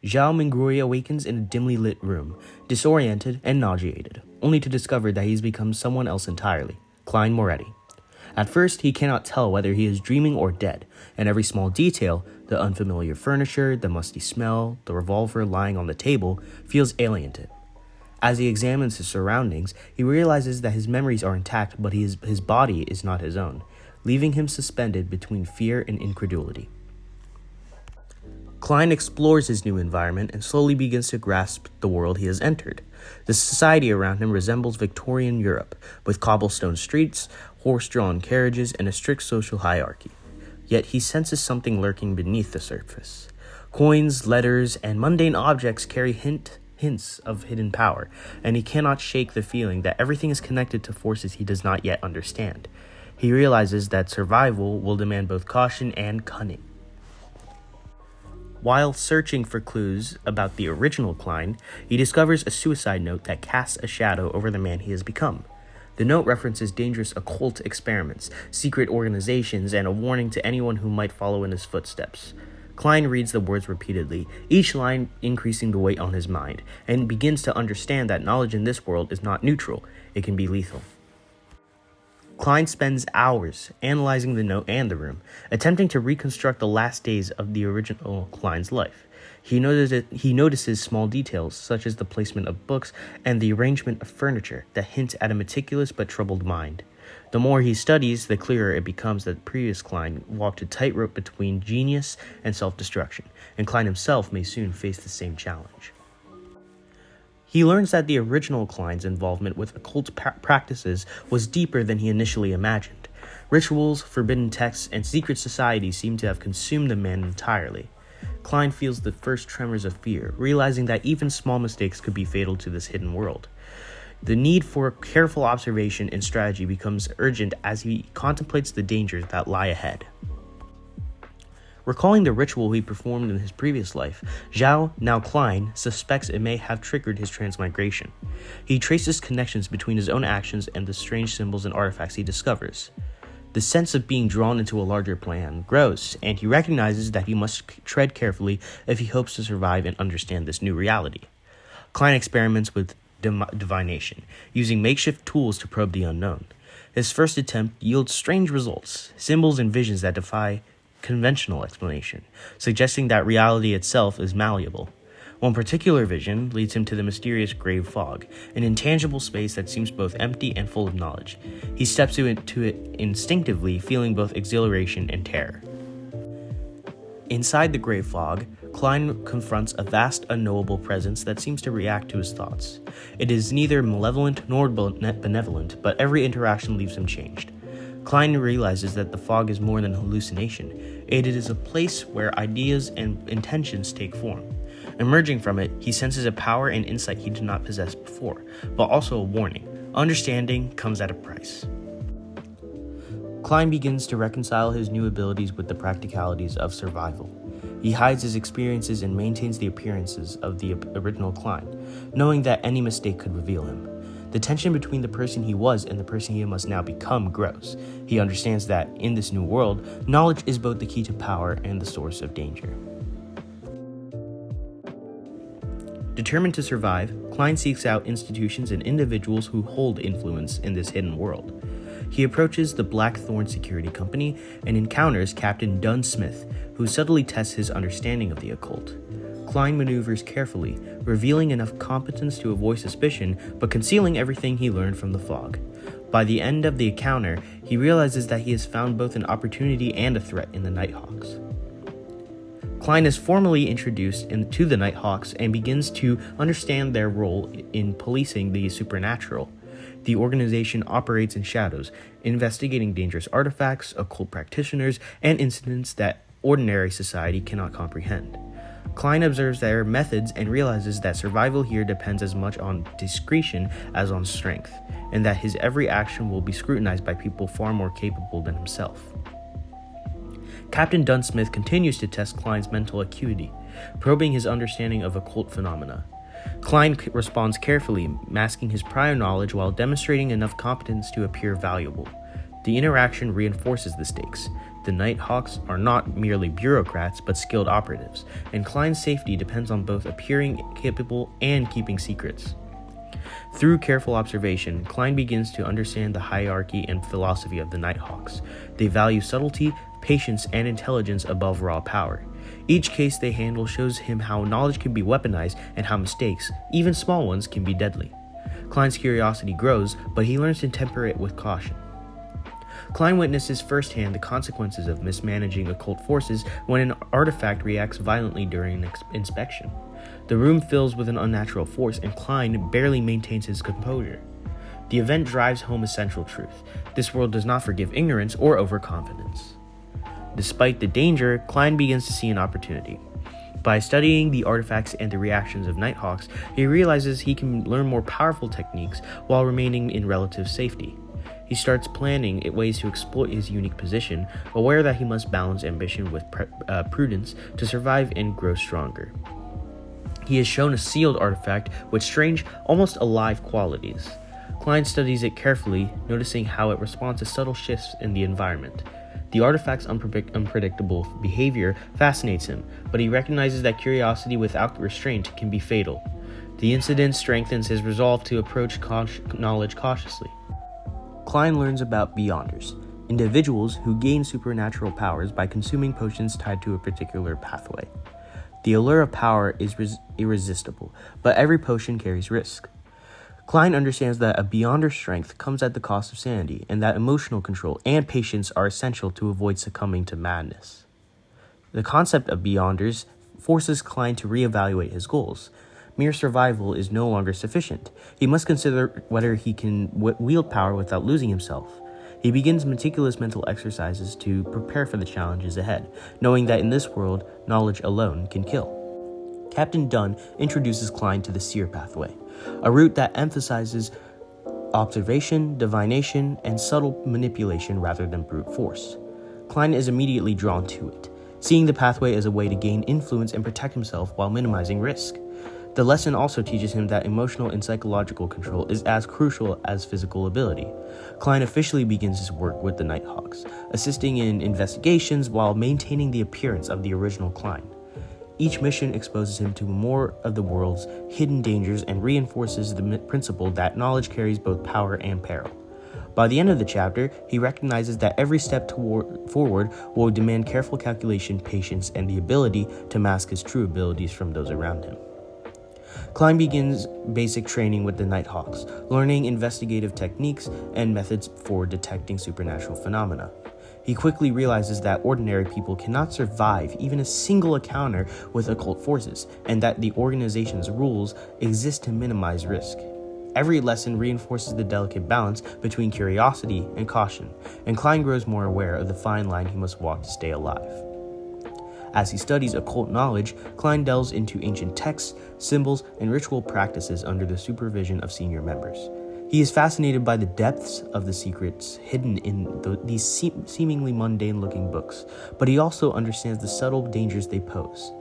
Zhao Mingrui awakens in a dimly lit room, disoriented and nauseated, only to discover that he's become someone else entirely, Klein Moretti. At first, he cannot tell whether he is dreaming or dead, and every small detail, the unfamiliar furniture, the musty smell, the revolver lying on the table, feels alien to him. As he examines his surroundings, he realizes that his memories are intact, but his body is not his own, leaving him suspended between fear and incredulity. Klein explores his new environment and slowly begins to grasp the world he has entered. The society around him resembles Victorian Europe, with cobblestone streets, horse-drawn carriages, and a strict social hierarchy. Yet he senses something lurking beneath the surface. Coins, letters, and mundane objects carry hints of hidden power, and he cannot shake the feeling that everything is connected to forces he does not yet understand. He realizes that survival will demand both caution and cunning. While searching for clues about the original Klein, he discovers a suicide note that casts a shadow over the man he has become. The note references dangerous occult experiments, secret organizations, and a warning to anyone who might follow in his footsteps. Klein reads the words repeatedly, each line increasing the weight on his mind, and begins to understand that knowledge in this world is not neutral, it can be lethal. Klein spends hours analyzing the note and the room, attempting to reconstruct the last days of the original Klein's life. He notices small details, such as the placement of books and the arrangement of furniture, that hint at a meticulous but troubled mind. The more he studies, the clearer it becomes that previous Klein walked a tightrope between genius and self-destruction, and Klein himself may soon face the same challenge. He learns that the original Klein's involvement with occult practices was deeper than he initially imagined. Rituals, forbidden texts, and secret societies seem to have consumed the man entirely. Klein feels the first tremors of fear, realizing that even small mistakes could be fatal to this hidden world. The need for careful observation and strategy becomes urgent as he contemplates the dangers that lie ahead. Recalling the ritual he performed in his previous life, Zhao, now Klein, suspects it may have triggered his transmigration. He traces connections between his own actions and the strange symbols and artifacts he discovers. The sense of being drawn into a larger plan grows, and he recognizes that he must tread carefully if he hopes to survive and understand this new reality. Klein experiments with divination, using makeshift tools to probe the unknown. His first attempt yields strange results, symbols and visions that defy conventional explanation, suggesting that reality itself is malleable. One particular vision leads him to the mysterious grave fog, an intangible space that seems both empty and full of knowledge. He steps into it instinctively, feeling both exhilaration and terror. Inside the grave fog, Klein confronts a vast, unknowable presence that seems to react to his thoughts. It is neither malevolent nor benevolent, but every interaction leaves him changed. Klein realizes that the fog is more than hallucination. It is a place where ideas and intentions take form. Emerging from it, he senses a power and insight he did not possess before, but also a warning. Understanding comes at a price. Klein begins to reconcile his new abilities with the practicalities of survival. He hides his experiences and maintains the appearances of the original Klein, knowing that any mistake could reveal him. The tension between the person he was and the person he must now become grows. He understands that, in this new world, knowledge is both the key to power and the source of danger. Determined to survive, Klein seeks out institutions and individuals who hold influence in this hidden world. He approaches the Blackthorn Security Company and encounters Captain Dunn Smith, who subtly tests his understanding of the occult. Klein maneuvers carefully, revealing enough competence to avoid suspicion, but concealing everything he learned from the fog. By the end of the encounter, he realizes that he has found both an opportunity and a threat in the Nighthawks. Klein is formally introduced to the Nighthawks and begins to understand their role in policing the supernatural. The organization operates in shadows, investigating dangerous artifacts, occult practitioners, and incidents that ordinary society cannot comprehend. Klein observes their methods and realizes that survival here depends as much on discretion as on strength, and that his every action will be scrutinized by people far more capable than himself. Captain Dunsmith continues to test Klein's mental acuity, probing his understanding of occult phenomena. Klein responds carefully, masking his prior knowledge while demonstrating enough competence to appear valuable. The interaction reinforces the stakes. The Nighthawks are not merely bureaucrats, but skilled operatives, and Klein's safety depends on both appearing capable and keeping secrets. Through careful observation, Klein begins to understand the hierarchy and philosophy of the Nighthawks. They value subtlety, patience, and intelligence above raw power. Each case they handle shows him how knowledge can be weaponized and how mistakes, even small ones, can be deadly. Klein's curiosity grows, but he learns to temper it with caution. Klein witnesses firsthand the consequences of mismanaging occult forces when an artifact reacts violently during an inspection. The room fills with an unnatural force, and Klein barely maintains his composure. The event drives home a central truth. This world does not forgive ignorance or overconfidence. Despite the danger, Klein begins to see an opportunity. By studying the artifacts and the reactions of Nighthawks, he realizes he can learn more powerful techniques while remaining in relative safety. He starts planning ways to exploit his unique position, aware that he must balance ambition with prudence to survive and grow stronger. He is shown a sealed artifact with strange, almost alive qualities. Klein studies it carefully, noticing how it responds to subtle shifts in the environment. The artifact's unpredictable behavior fascinates him, but he recognizes that curiosity without restraint can be fatal. The incident strengthens his resolve to approach knowledge cautiously. Klein learns about Beyonders, individuals who gain supernatural powers by consuming potions tied to a particular pathway. The allure of power is irresistible, but every potion carries risk. Klein understands that a Beyonder strength comes at the cost of sanity, and that emotional control and patience are essential to avoid succumbing to madness. The concept of Beyonders forces Klein to reevaluate his goals. Mere survival is no longer sufficient. He must consider whether he can wield power without losing himself. He begins meticulous mental exercises to prepare for the challenges ahead, knowing that in this world, knowledge alone can kill. Captain Dunn introduces Klein to the Seer pathway, a route that emphasizes observation, divination, and subtle manipulation rather than brute force. Klein is immediately drawn to it, seeing the pathway as a way to gain influence and protect himself while minimizing risk. The lesson also teaches him that emotional and psychological control is as crucial as physical ability. Klein officially begins his work with the Nighthawks, assisting in investigations while maintaining the appearance of the original Klein. Each mission exposes him to more of the world's hidden dangers and reinforces the principle that knowledge carries both power and peril. By the end of the chapter, he recognizes that every step forward will demand careful calculation, patience, and the ability to mask his true abilities from those around him. Klein begins basic training with the Nighthawks, learning investigative techniques and methods for detecting supernatural phenomena. He quickly realizes that ordinary people cannot survive even a single encounter with occult forces, and that the organization's rules exist to minimize risk. Every lesson reinforces the delicate balance between curiosity and caution, and Klein grows more aware of the fine line he must walk to stay alive. As he studies occult knowledge, Klein delves into ancient texts, symbols, and ritual practices under the supervision of senior members. He is fascinated by the depths of the secrets hidden in these seemingly mundane-looking books, but he also understands the subtle dangers they pose.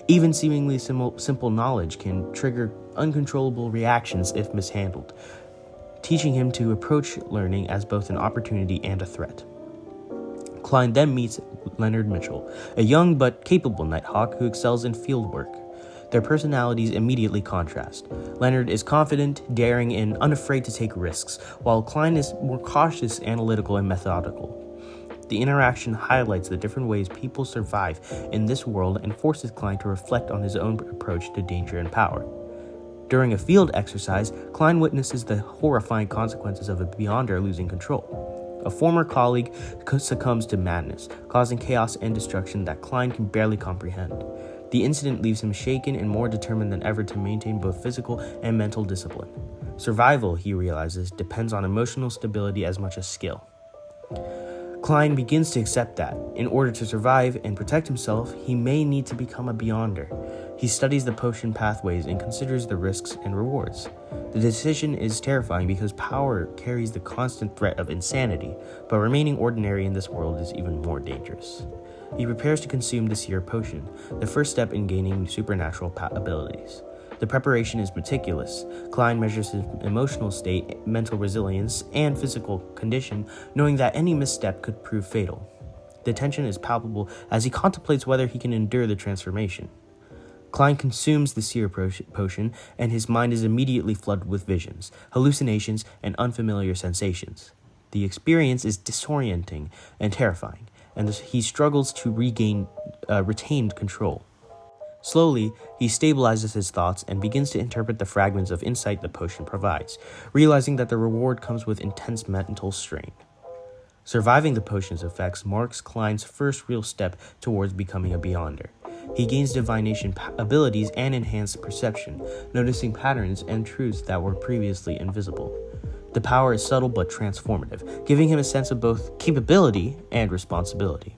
Even seemingly simple knowledge can trigger uncontrollable reactions if mishandled, teaching him to approach learning as both an opportunity and a threat. Klein then meets Leonard Mitchell, a young but capable Nighthawk who excels in field work. Their personalities immediately contrast. Leonard is confident, daring, and unafraid to take risks, while Klein is more cautious, analytical, and methodical. The interaction highlights the different ways people survive in this world and forces Klein to reflect on his own approach to danger and power. During a field exercise, Klein witnesses the horrifying consequences of a Beyonder losing control. A former colleague succumbs to madness, causing chaos and destruction that Klein can barely comprehend. The incident leaves him shaken and more determined than ever to maintain both physical and mental discipline. Survival, he realizes, depends on emotional stability as much as skill. Klein begins to accept that, in order to survive and protect himself, he may need to become a Beyonder. He studies the potion pathways and considers the risks and rewards. The decision is terrifying because power carries the constant threat of insanity, but remaining ordinary in this world is even more dangerous. He prepares to consume the Seer potion, the first step in gaining supernatural abilities. The preparation is meticulous. Klein measures his emotional state, mental resilience, and physical condition, knowing that any misstep could prove fatal. The tension is palpable as he contemplates whether he can endure the transformation. Klein consumes the seer potion, and his mind is immediately flooded with visions, hallucinations, and unfamiliar sensations. The experience is disorienting and terrifying, and he struggles to retain control. Slowly, he stabilizes his thoughts and begins to interpret the fragments of insight the potion provides, realizing that the reward comes with intense mental strain. Surviving the potion's effects marks Klein's first real step towards becoming a Beyonder. He gains divination abilities and enhanced perception, noticing patterns and truths that were previously invisible. The power is subtle but transformative, giving him a sense of both capability and responsibility.